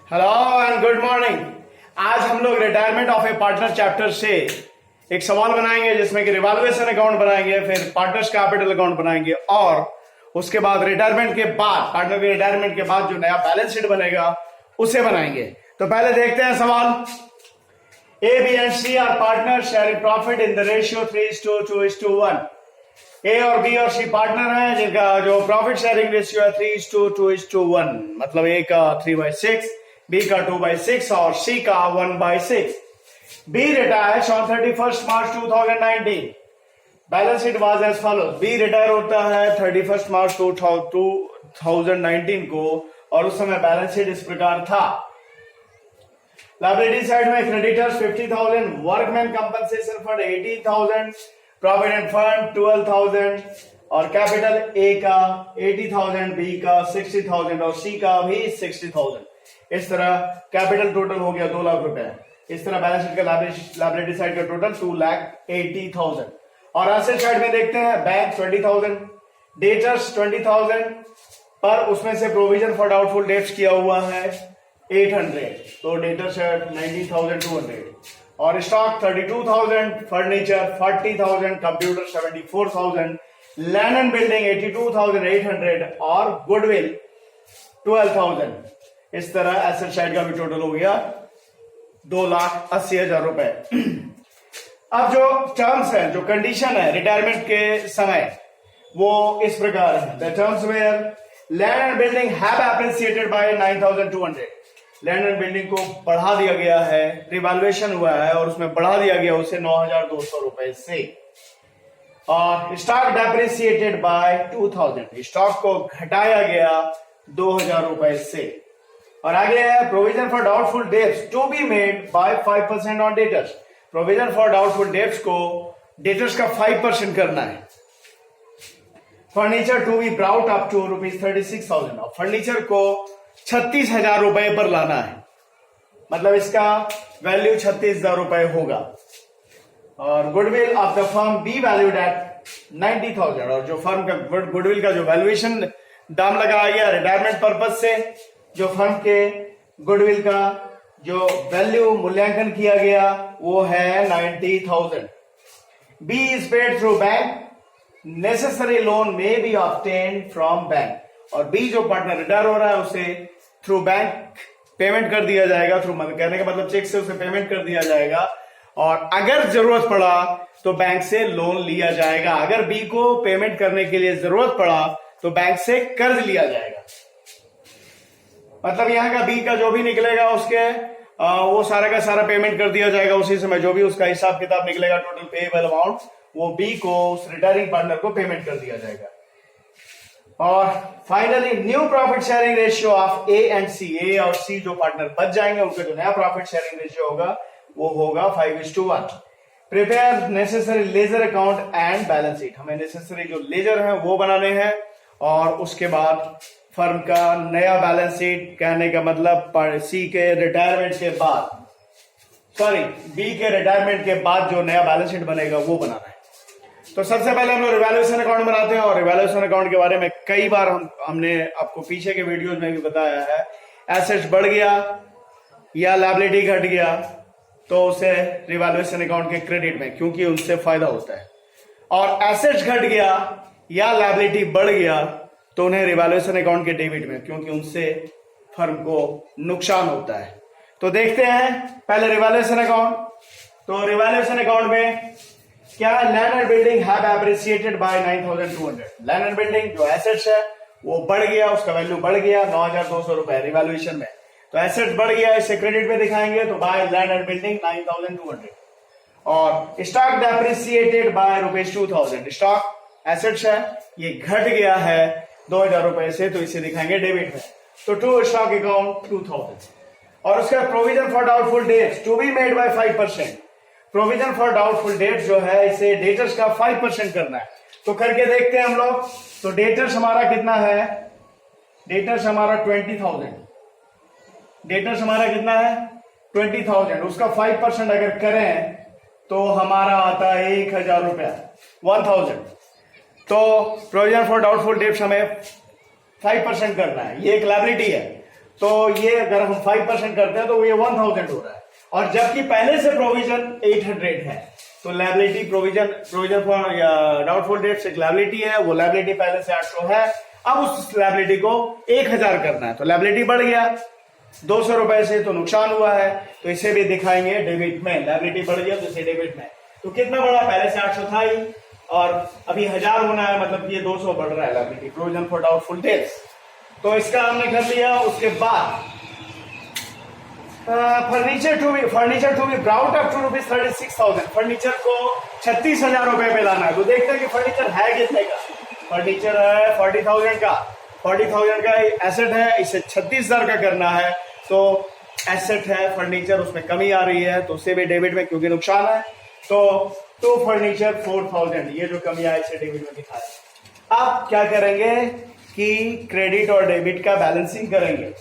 Hello and good morning. आज हम लोग retirement of A partner chapter से एक सवाल बनाएंगे जिसमें कि रिवॉल्यूशन अकाउंट बनाएंगे, फिर पार्टनर्स कैपिटल अकाउंट बनाएंगे और उसके बाद रिटायरमेंट के बाद पार्टनर के रिटायरमेंट के बाद जो नया बैलेंस शीट बनेगा उसे बनाएंगे। तो पहले देखते हैं सवाल। A B and C are partner sharing profit in the ratio 3:2:1। A और बी और सी पार्टनर हैं जिनका जो प्रॉफिट शेयरिंग रेशियो है 3:2:1, मतलब ए का 3/6, बी का 2/6 और सी का 1/6। B retires on 31st March 2019। Balance sheet was as follows. B retire होता है 31st March 2019 को और उस समय बैलेंस शीट इस प्रकार था। लायबिलिटी साइड में creditors 50,000, workman compensation fund 18,000, provident fund 12,000 और कैपिटल ए का 80,000, बी का 60,000 और सी का भी 60,000। इस तरह कैपिटल टोटल हो गया 2 लाख रुपए। इस तरह बैलेंस शीट का लायबिलिटी साइड का टोटल 2,80,000। और एसेट साइड में देखते हैं बैंक 20,000, डेटर्स 20,000 पर उसमें से प्रोविजन फॉर डाउटफुल डेट्स किया हुआ है 800, तो डेटर्स है 19,200 और stock 32,000, furniture 40,000, computer 74,000, land and building 82,800 और गुडविल 12,000। इस तरह एसेट साइड का भी टोटल हो गया 2,80,000 रुपए। अब जो टर्म्स है, जो कंडीशन है रिटायरमेंट के समय, वो इस प्रकार है। The terms were land and building have appreciated by 9,200। Land and building को बढ़ा दिया गया है, रिवैल्यूएशन हुआ है और उसमें बढ़ा दिया गया उसे 9,200 रुपए से। और स्टॉक डेप्रिसिएटेड बाय 2,000। स्टॉक को घटाया गया 2,000 रुपए से। और आगे है provision for doubtful debts to be made by 5% on debtors. Provision for doubtful debts को डेटर्स का 5% करना है। Furniture to be brought up to ₹36,000। और फर्नीचर को 36,000 रुपए पर लाना है, मतलब इसका वैल्यू 36,000 रुपए होगा। और goodwill of the firm be valued at 90,000। और जो फर्म का गुडविल का जो वैल्यूएशन दाम लगाया गया रिटायरमेंट पर्पज से, जो फर्म के गुडविल का जो वैल्यू मूल्यांकन किया गया वो है 90,000। B is paid through bank. Necessary loan may be obtained from bank. और बी जो पार्टनर रिटायर हो रहा है उसे थ्रू बैंक पेमेंट कर दिया जाएगा। थ्रू कहने का मतलब चेक से उसे पेमेंट कर दिया जाएगा और अगर जरूरत पड़ा तो बैंक से लोन लिया जाएगा। अगर बी को पेमेंट करने के लिए जरूरत पड़ा तो बैंक से कर्ज लिया जाएगा। मतलब यहाँ का बी का जो भी निकलेगा उसके वो सारा का सारा पेमेंट कर दिया जाएगा उसी समय। जो भी उसका हिसाब किताब निकलेगा टोटल पेएबल अमाउंट, वो बी को उस रिटायरिंग पार्टनर को पेमेंट कर दिया जाएगा। और finally new profit sharing ratio of A and C. A और सी जो पार्टनर बच जाएंगे उनका जो नया प्रॉफिट शेयरिंग रेशियो होगा वो होगा 5:1। Prepare necessary ledger account and balance sheet. हमें नेसेसरी जो लेजर है वो बनाने हैं और उसके बाद फर्म का नया बैलेंस शीट, कहने का मतलब सी के रिटायरमेंट के बाद, सॉरी बी के रिटायरमेंट के बाद जो नया बैलेंस शीट बनेगा वो बनाना है। तो सबसे पहले हम लोग रिवैल्यूएशन अकाउंट बनाते हैं और रिवैल्यूएशन अकाउंट के बारे में कई बार हमने आपको पीछे के वीडियोज में भी बताया है। एसेट्स बढ़ गया या लायबिलिटी घट गया तो उसे रिवैल्यूएशन अकाउंट के क्रेडिट में, क्योंकि उनसे फायदा होता है। और एसेट्स घट गया या लायबिलिटी बढ़ गया तो उन्हें रिवैल्यूएशन अकाउंट के डेबिट में, क्योंकि उनसे फर्म को नुकसान होता है। तो देखते हैं पहले रिवैल्यूएशन अकाउंट। तो रिवैल्यूएशन अकाउंट में क्या है? Land and building have appreciated by 9,200। Land and building जो एसेट्स है वो बढ़ गया, उसका वैल्यू बढ़ गया 9,200 रुपए रिवैल्यूएशन में। तो एसेट्स बढ़ गया, इसे क्रेडिट में दिखाएंगे तो बाय लैंड एंड बिल्डिंग 9,200। और stock depreciated by ₹2,000। Stock assets है ये घट गया है 2,000 रुपए से, तो इसे दिखाएंगे डेबिट में। तो टू स्टॉक अकाउंट 2,000। और उसका provision for doubtful debts to be made by 5%। Provision for doubtful debts जो है इसे डेटर्स का 5% करना है। तो करके देखते हैं हम लोग। तो डेटर्स हमारा कितना है? डेटर्स हमारा 20,000। डेटर्स हमारा कितना है? 20,000। उसका 5% अगर करें तो हमारा आता है 1,000 रुपया, 1,000। तो प्रोविजन फॉर डाउटफुल डेट्स हमें 5% करना है। ये एक लायबिलिटी है तो ये अगर हम 5% करते हैं तो ये 1000 हो रहा है, और जबकि पहले से प्रोविजन 800 है। तो liability provision for doubtful dates एक लायबिलिटी है, वो लायबिलिटी पहले से 800 है, अब उस लायबिलिटी को 1000 करना है, तो लायबिलिटी बढ़ गया 200 रुपए से, तो नुकसान हुआ है, तो इसे भी दिखाएंगे डेबिट में। लायबिलिटी बढ़ गया तो इसे डेबिट में, तो कितना बढ़ा, पहले से 800 था ही और अभी 1000 होना है, मतलब ये 200 बढ़ रहा है liability provision for doubtful debts. तो इसका हमने कर लिया। उसके बाद furniture to be brought up to ₹36,000, furniture को 36,000 रुपए पे लाना है। तो देखते हैं कि फर्नीचर है कितने का। फर्नीचर है 40,000 का, 40,000 का एसेट है, इसे 36,000 का करना है, तो एसेट है फर्नीचर, उसमें कमी आ रही है, तो उससे भी डेबिट में क्योंकि नुकसान है, तो फर्नीचर 4,000, ये जो कमी आए इसे डेबिट में दिखाए। अब क्या करेंगे कि क्रेडिट और डेबिट का बैलेंसिंग करेंगे।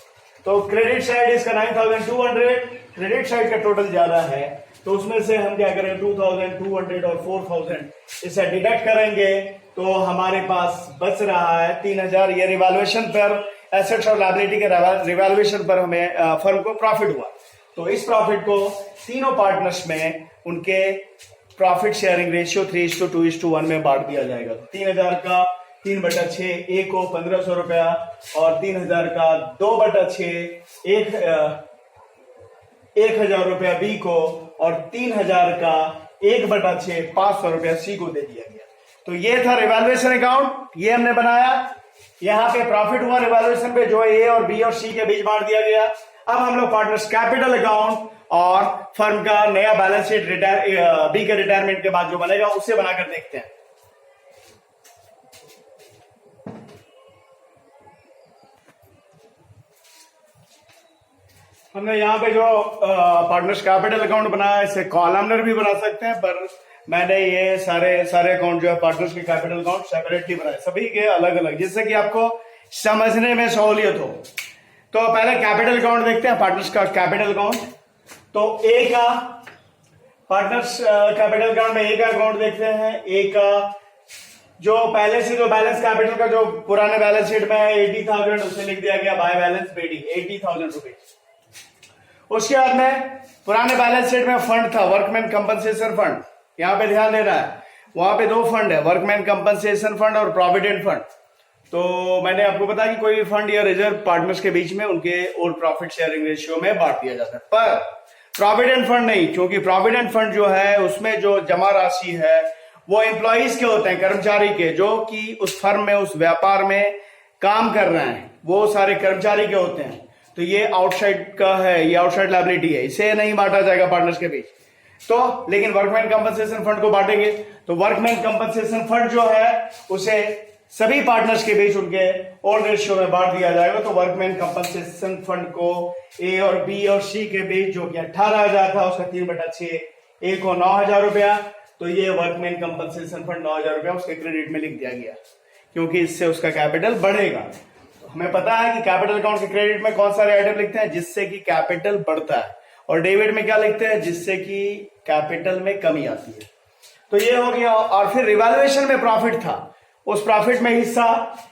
तो क्रेडिट साइड इसका 9,200, क्रेडिट साइड का टोटल ज्यादा है, तो उसमें से हम क्या करें 2,200 और 4,000 इसे डिडक्ट करेंगे, तो हमारे पास बच रहा है 3,000। ये रिवैल्यूएशन पर, एसेट्स और लायबिलिटी के रिवैल्यूएशन पर हमें फर्म को प्रॉफिट हुआ। तो इस प्रॉफिट को तीनों पार्टनर्स में उनके प्रॉफिट शेयरिंग रेशियो 3:2:1 में बांट दिया जाएगा। तो 3,000 का 3/6 ए को 1,500 रुपया, और 3,000 का 2/6 1,000 रुपया बी को, और 3,000 का 1/6 500 रुपया सी को दे दिया गया। तो ये था रिवैल्यूएशन अकाउंट, ये हमने बनाया। यहां पे प्रॉफिट हुआ रिवैल्यूएशन पे, जो है ए और बी और सी के बीच बांट दिया गया। अब हम लोग पार्टनर्स कैपिटल अकाउंट और फर्म का नया बैलेंस शीट बी के रिटायरमेंट के बाद जो बनेगा उसे बनाकर देखते हैं। हमने यहाँ पे जो पार्टनर्स कैपिटल अकाउंट बनाया, इसे कॉलमनर भी बना सकते हैं, पर मैंने ये सारे अकाउंट जो है पार्टनर्स के कैपिटल अकाउंट सेपरेटली बनाए, सभी के अलग अलग, जिससे कि आपको समझने में सहूलियत हो। तो पहले कैपिटल अकाउंट देखते हैं, पार्टनर्स का कैपिटल अकाउंट। तो ए का पार्टनर्स कैपिटल अकाउंट में ए का अकाउंट देखते हैं। ए का जो पहले से जो बैलेंस कैपिटल का जो पुराने बैलेंस शीट में है 80,000, उसे लिख दिया गया बाय बैलेंस पेडी 80,000 रुपीज। उसके बाद में पुराने बैलेंस शीट में फंड था वर्कमैन कंपनसेशन फंड, यहां पे ध्यान देना है, वहां पे दो फंड है, वर्कमैन कंपनसेशन फंड और प्रोविडेंट फंड। तो मैंने आपको बताया कि कोई भी फंड या रिजर्व पार्टनर्स के बीच में उनके ओल्ड प्रॉफिट शेयरिंग रेशियो में बांट दिया जाता है, पर प्रोविडेंट फंड नहीं, क्योंकि प्रोविडेंट फंड जो है उसमें जो जमा राशि है वो एम्प्लॉइज के होते हैं, कर्मचारी के, जो कि उस फर्म में उस व्यापार में काम कर रहे हैं, वो सारे कर्मचारी के होते हैं। तो ये आउटसाइड का है, ये आउटसाइड लायबिलिटी है, इसे नहीं बांटा जाएगा पार्टनर्स के बीच। तो लेकिन वर्कमैन कंपनसेशन फंड को बांटेंगे। तो वर्कमैन कंपनसेशन फंड जो है उसे सभी पार्टनर्स के बीच उनके ओल्ड रेशियो में बांट दिया जाएगा। तो वर्कमैन कंपनसेशन फंड को ए और बी और सी के बीच जो कि 18,000 था उसका 3/6, ए को 9,000 रुपया, तो ये वर्कमैन कंपनसेशन फंड 9,000 रुपया उसके क्रेडिट में लिख दिया गया, क्योंकि इससे उसका कैपिटल बढ़ेगा। हमें पता है कि कैपिटल अकाउंट के क्रेडिट में कौन सारे आइटम लिखते हैं जिससे कि कैपिटल बढ़ता है, और डेबिट में क्या लिखते हैं जिससे कि कैपिटल में कमी आती है। तो ये हो गया। और फिर रिवैल्यूएशन में प्रॉफिट था, उस प्रॉफिट में हिस्सा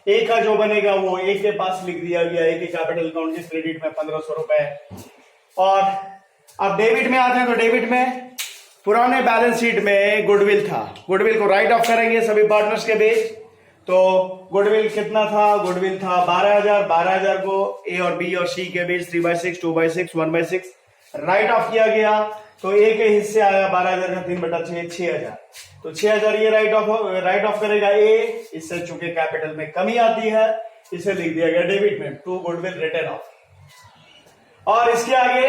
ए का जो बनेगा वो ए के पास लिख दिया गया, ए के कैपिटल अकाउंट के क्रेडिट में 1,500 रुपए। और अब डेबिट में आते हैं, तो डेबिट में पुराने बैलेंस शीट में गुडविल था, गुडविल को राइट ऑफ करेंगे सभी पार्टनर्स के बीच। तो गुडविल कितना था, गुडविल था 12,000, 12,000 को ए और बी और सी के बीच 3/6, 2/6, 1/6 राइट ऑफ किया गया। तो ए के हिस्से आया 12,000 का 3/6 6,000, तो 6,000 ये राइट ऑफ करेगा ए, इससे चूंकि कैपिटल में कमी आती है इसे लिख दिया गया डेबिट में, टू गुडविल रिटर्न ऑफ। और इसके आगे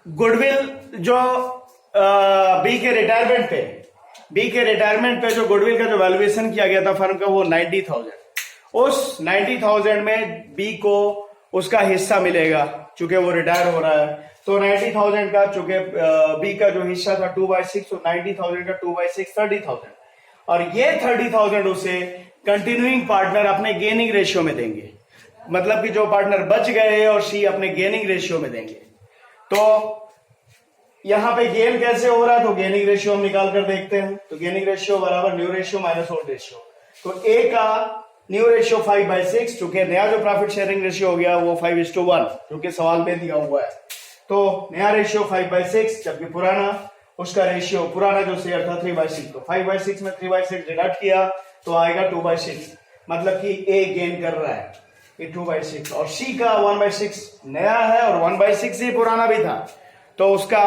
गुडविल जो बी के रिटायरमेंट पे जो गुडविल का जो वैल्यूएशन किया गया था फर्म का वो 90,000, उस 90,000 में बी को उसका हिस्सा मिलेगा चूंकि वो रिटायर हो रहा है। तो 90,000 का चूंकि बी का जो हिस्सा था 2/6, तो 90,000 का 2/6 30,000, और ये 30,000 उसे कंटिन्यूइंग पार्टनर अपने गेनिंग रेशियो में देंगे, मतलब कि जो पार्टनर बच गए और सी अपने गेनिंग रेशियो में देंगे। तो यहां पे गेन कैसे हो रहा है, तो गेनिंग रेशियो हम निकाल कर देखते हैं। तो गेनिंग रेशियो बराबर new ratio minus old ratio. तो ए का न्यू रेशियो 5/6, चूंकि नया जो प्रॉफिट शेयरिंग रेशियो हो गया वो 5:1, जो कि सवाल में दिया हुआ है। तो नया रेशियो 5/6, जबकि पुराना उसका रेशियो, पुराना जो शेयर था 3/6, तो 5/6 में 3/6 डिडक्ट किया तो आएगा 2/6, मतलब कि ए गेन कर रहा है, ये 2/6, और सी का 1/6 नया है और 1/6 ही पुराना भी था, तो उसका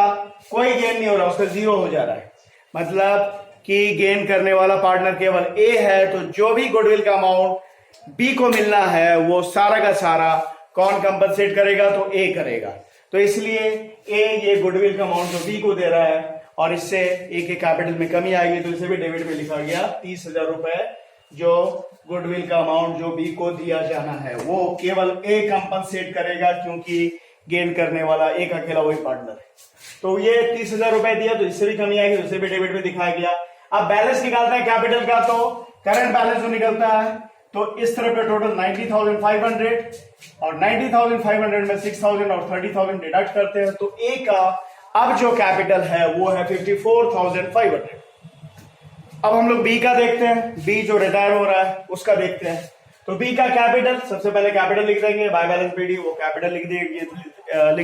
कोई गेन नहीं हो रहा, उसका 0 हो जा रहा है, मतलब कि गेन करने वाला पार्टनर केवल ए है। तो जो भी गुडविल का अमाउंट बी को मिलना है वो सारा का सारा कौन कंपनसेट करेगा, तो ए करेगा। तो इसलिए ए ये गुडविल का अमाउंट जो बी को दे रहा है, और इससे ए के कैपिटल में कमी आएगी, तो इसे भी डेबिट में लिखा गया 30,000 रुपए, जो गुडविल का अमाउंट जो बी को दिया जाना है वो केवल ए कंपनसेट करेगा, क्योंकि गेन करने वाला एक अकेला वही पार्टनर है। तो ये 30,000 रुपए दिया, तो इससे भी कमी आएगी, तो इसे भी डेबिट में दिखाया गया। अब बैलेंस निकालते हैं कैपिटल का, तो करंट बैलेंस जो निकलता है, तो इस तरफ पे टोटल 90,500, और 90,500 में 6,000 और 30,000 डिडक्ट करते हैं, तो ए का अब जो कैपिटल है वो है 54,500। अब हम लोग बी का देखते हैं, बी जो रिटायर हो रहा है उसका देखते हैं। तो बी का कैपिटल, सबसे पहले कैपिटल लिख देंगे, बाय बैलेंस पीडी, वो कैपिटल लिख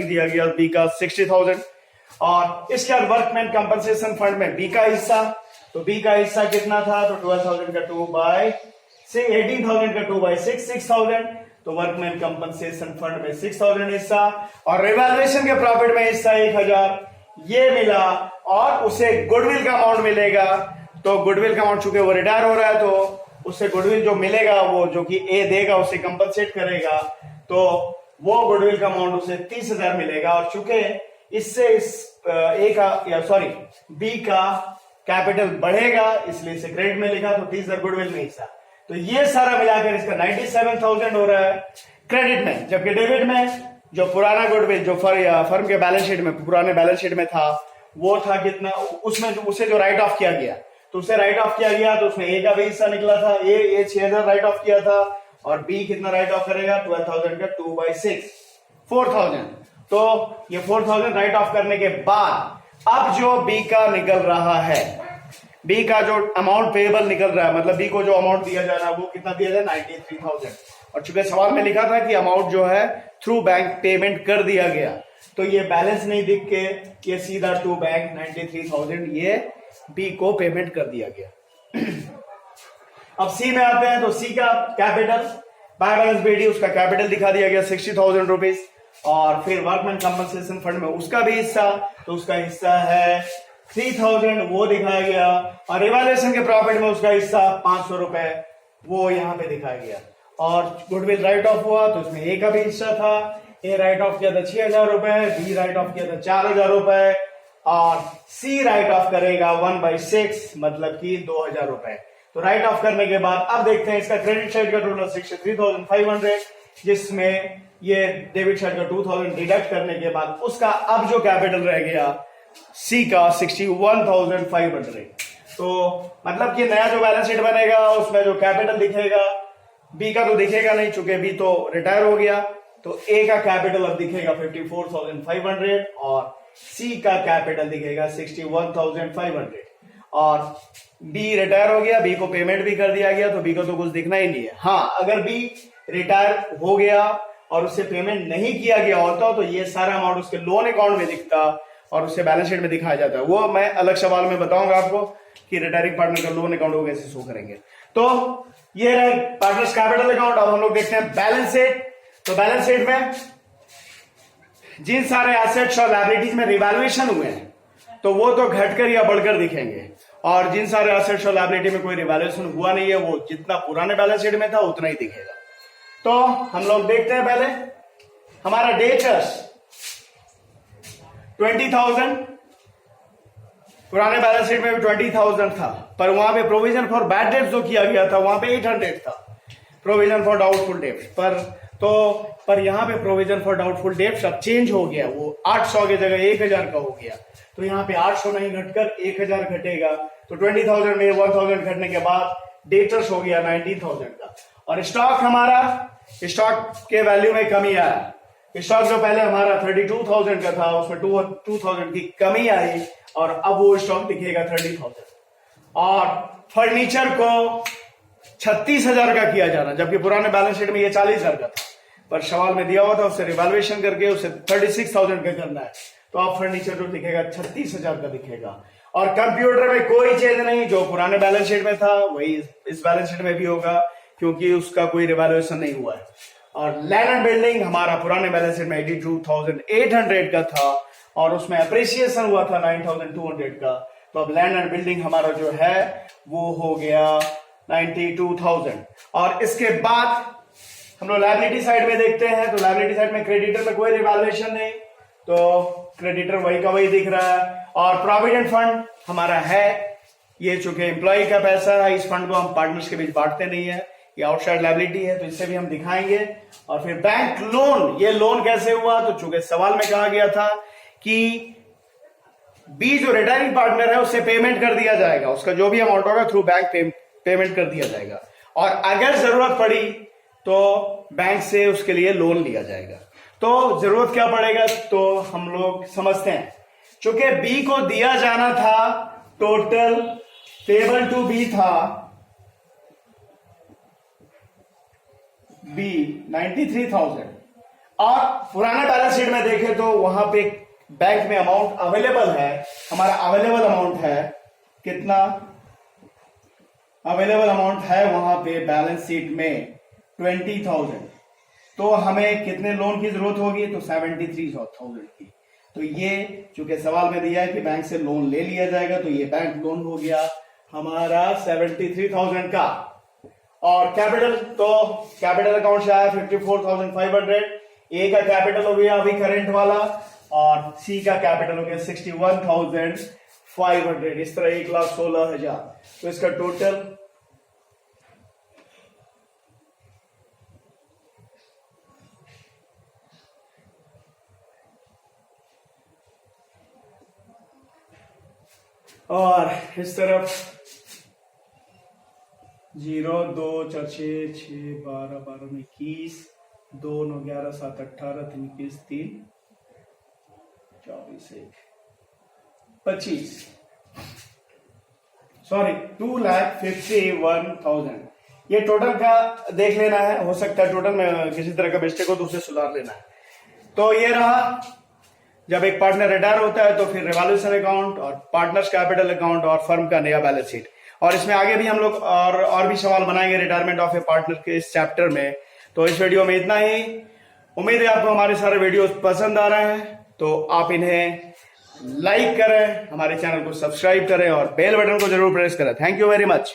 दिया गया बी का 60,000, और इसके बाद वर्कमैन कंपनसेशन फंड में बी का हिस्सा, तो बी का हिस्सा कितना था, तो 12,000 का 2/6, 18,000 का 2/6, 6,000, तो वर्कमैन कंपनसेशन फंड में 6,000 हिस्सा, और रिवैल्यूएशन के प्रॉफिट में हिस्सा 1,000 ये मिला, और उसे गुडविल का अमाउंट मिलेगा। तो गुडविल का अमाउंट चूंकि वो रिटायर हो रहा है, तो उससे गुडविल जो मिलेगा वो जो कि ए देगा उसे कंपनसेट करेगा, तो वो गुडविल का अमाउंट उसे 30,000 मिलेगा, और चूंकि इससे इस ए का या सॉरी बी का कैपिटल बढ़ेगा, इसलिए इसे क्रेडिट में लिखा, तो 30,000 गुडविल में हिस्सा, तो ये सारा मिलाकर इसका 97,000 हो रहा है क्रेडिट में। जबकि डेबिट में जो पुराना गुडविल जो फर्म के बैलेंस शीट में, पुराने बैलेंस शीट में था, वो था कितना, उसमें उसे जो राइट ऑफ किया गया, तो उसे राइट ऑफ किया गया, तो उसमें ए का भी हिस्सा निकला था, ए 6,000 राइट ऑफ किया था, और बी कितना राइट ऑफ करेगा, 12,000 का 2/6, 4,000। तो ये 4,000 राइट ऑफ करने के बाद अब जो बी का निकल रहा है, बी का जो अमाउंट पेएबल निकल रहा है, मतलब बी को जो अमाउंट दिया जा रहा है वो कितना दिया जाए, 93,000, और चूंकि सवाल में लिखा था कि अमाउंट जो है थ्रू बैंक पेमेंट कर दिया गया, तो ये बैलेंस नहीं दिख के ये सीधा टू बैंक 93,000 ये बी को पेमेंट कर दिया गया। अब सी में आते हैं, तो सी का कैपिटल बाय बैलेंस बीडी, उसका कैपिटल दिखा दिया गया 60,000 रुपीज, और फिर वर्कमैन कंपनसेशन फंड में उसका भी हिस्सा, तो उसका हिस्सा है 3,000 वो दिखाया गया, और रिवैल्यूएशन के प्रॉफिट में उसका हिस्सा 500 रुपए वो यहां पे दिखाया गया, और गुडविल राइट ऑफ हुआ तो उसमें ए का भी हिस्सा था, ए राइट ऑफ किया था 6,000 रुपए, बी राइट ऑफ किया था 4,000 रुपए, और सी राइट ऑफ करेगा 1/6 मतलब कि 2,000 रुपए। तो राइट ऑफ करने के बाद अब देखते हैं इसका क्रेडिट साइड का टोटल 63,500, जिसमें ये डेबिट साइड का 2,000 डिडक्ट करने के बाद उसका अब जो कैपिटल रह गया सी का 61,500। तो मतलब कि नया जो बैलेंस शीट बनेगा उसमें जो कैपिटल दिखेगा, बी का तो दिखेगा नहीं चूंकि बी तो रिटायर हो गया, तो ए का कैपिटल अब दिखेगा 54,500 और सी का कैपिटल दिखेगा 61,500, और बी रिटायर हो गया, बी को पेमेंट भी कर दिया गया, तो बी को तो कुछ दिखना ही नहीं है। हाँ, अगर बी रिटायर हो गया और उससे पेमेंट नहीं किया गया होता तो ये सारा अमाउंट उसके लोन अकाउंट में दिखता और उससे बैलेंस शीट में दिखाया जाता है। वो मैं अलग सवाल में बताऊंगा आपको कि रिटायरिंग पार्टनर का लोन अकाउंट को कैसे शो करेंगे। तो ये रहे पार्टनर्स कैपिटल अकाउंट। अब हम लोग देखते हैं बैलेंस शीट। तो बैलेंस शीट में जिन सारे एसेट्स और लायबिलिटीज में रिवैल्यूएशन हुए हैं तो वो तो घटकर या बढ़कर दिखेंगे, और जिन सारे एसेट्स और लायबिलिटी में कोई रिवैल्यूएशन हुआ नहीं है वो जितना पुराने बैलेंस शीट में था उतना ही दिखेगा। तो हम लोग देखते हैं पहले हमारा डेटर्स 20,000, पुराने बैलेंस शीट में भी 20,000 था, पर वहां पे प्रोविजन फॉर बैड डेट्स जो किया गया था वहां पे 800 था प्रोविजन फॉर डाउटफुल डेट्स पर यहां पे प्रोविजन फॉर डाउटफुल डेट्स अब चेंज हो गया, वो 800 की जगह 1,000 का हो गया। तो यहाँ पे 800 नहीं घटकर 1,000 घटेगा, तो 20,000 में 1,000 घटने के बाद डेटर्स हो गया 19,000 का। और स्टॉक हमारा, स्टॉक के वैल्यू में कमी आया। स्टॉक जो पहले हमारा 32,000 का था उसमें 2,000 की कमी आई और अब वो स्टॉक दिखेगा 30,000। और फर्नीचर को 36,000 का किया जाना, जबकि पुराने बैलेंस शीट में ये 40,000 का था, पर सवाल में दिया हुआ था उससे रिवैल्यूएशन करके उसे 36,000 का करना है, तो आप फर्नीचर जो दिखेगा 36,000 का दिखेगा। और कंप्यूटर में कोई चेंज नहीं, जो पुराने बैलेंस शीट में था वही इस बैलेंस शीट में भी होगा, क्योंकि उसका कोई रिवैल्यूएशन नहीं हुआ है। और लैंड एंड बिल्डिंग हमारा पुराने बैलेंस शीट में 82,800 का था और उसमें अप्रिसिएशन हुआ था 9,200 का, तो अब लैंड एंड बिल्डिंग हमारा जो है वो हो गया 92,000। और इसके बाद हम लोग लायबिलिटी साइड में देखते हैं, तो लायबिलिटी साइड में क्रेडिटर में कोई रिवैल्यूएशन नहीं, तो क्रेडिटर वही का वही दिख रहा है। और प्रोविडेंट फंड हमारा है, ये चूंकि एम्प्लॉय का पैसा है, इस फंड को हम पार्टनर्स के बीच बांटते नहीं है, ये आउटसाइड लायबिलिटी है, तो इससे भी हम दिखाएंगे। और फिर बैंक लोन, ये लोन कैसे हुआ, तो चूंकि सवाल में कहा गया था कि बी जो रिटायरिंग पार्टनर है उससे पेमेंट कर दिया जाएगा, उसका जो भी अमाउंट होगा थ्रू बैंक पेमेंट कर दिया जाएगा, और अगर जरूरत पड़ी तो बैंक से उसके लिए लोन लिया जाएगा। तो जरूरत क्या पड़ेगा, तो हम लोग समझते हैं। चूंकि बी को दिया जाना था, टोटल पेबल टू बी था बी 93,000, और पुराने बैलेंस शीट में देखें तो वहां पे बैंक में अमाउंट अवेलेबल है, हमारा अवेलेबल अमाउंट है कितना, अवेलेबल अमाउंट है वहां पे बैलेंस शीट में 20,000, तो हमें कितने लोन की जरूरत होगी, तो 73,000 की। तो ये चूंकि सवाल में दिया है कि बैंक से लोन ले लिया जाएगा, तो ये बैंक लोन हो गया हमारा 73,000 का। और कैपिटल, तो कैपिटल अकाउंट से आया 54,500, ए का कैपिटल हो गया अभी करंट वाला, और सी का कैपिटल हो गया 61,500, इस तरह 1,16,000, तो इसका टोटल और इस तरफ 0, 2, 4, 6, 6, 12, 12, 21, 2, 9, 11, 7, 18, 3, 21, 3, 24, 1, 25, सॉरी 2,51,000, ये टोटल का देख लेना है, हो सकता है टोटल में किसी तरह का मिस्टेक हो तो उसे सुधार लेना है। तो ये रहा, जब एक पार्टनर रिटायर होता है तो फिर रिवैल्यूएशन अकाउंट और पार्टनर्स कैपिटल अकाउंट और फर्म का नया बैलेंस शीट, और इसमें आगे भी हम लोग और भी सवाल बनाएंगे रिटायरमेंट ऑफ ए पार्टनर के इस चैप्टर में। तो इस वीडियो में इतना ही, उम्मीद है आपको हमारे सारे वीडियोस पसंद आ रहे हैं, तो आप इन्हें लाइक करें, हमारे चैनल को सब्सक्राइब करें और बेल बटन को जरूर प्रेस करें। Thank you very much.